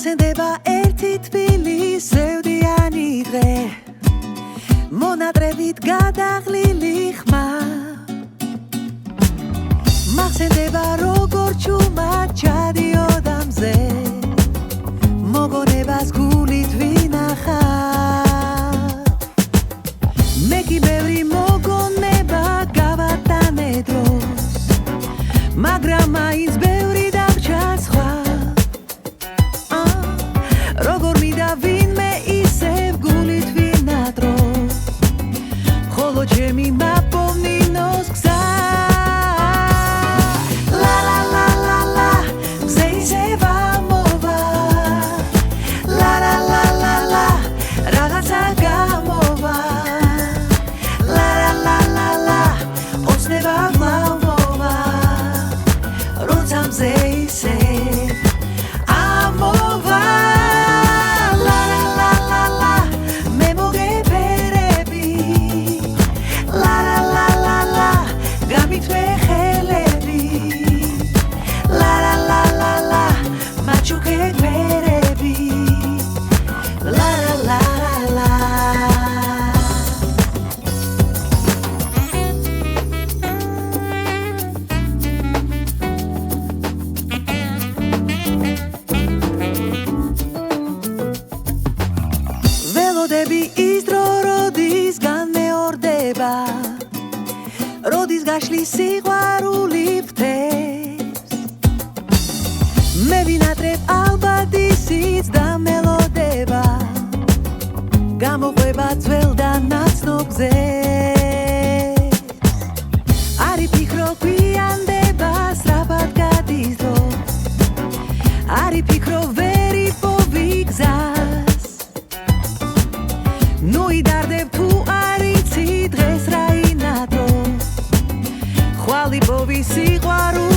მახსენდება ერთი თბილი სევდიანი დღე მონატრებით გადაღლილი ხმა მახსენდება როგორ ჩუმად ჩადიოდა მზე მოგონებას გულით ვინახა მე კი ბევრი მოგონება გავატანე დროს მაგრამ მაინც ბევრი დარჩა სხვა როგორ მინდა ვინმე ისევ გულით ვინადროს ხოლო ჩემი მაპოვნინოს გზა ის დრო როდის განმეორდება როდის გაშლის სიყვარული ფთეს მე ვინატრებ ალბათ ისიც და მელოდება გამოყვება ძველ და ნაცნობ გზές არი ფიქრო გვიანდება სწრაფად გადის დრო არი ფიქრო ვერ იპოვი გზას ნუ იდარდებ თუ არ იცი დღეს რა ინადო ხვალ იპოვი სიყვარული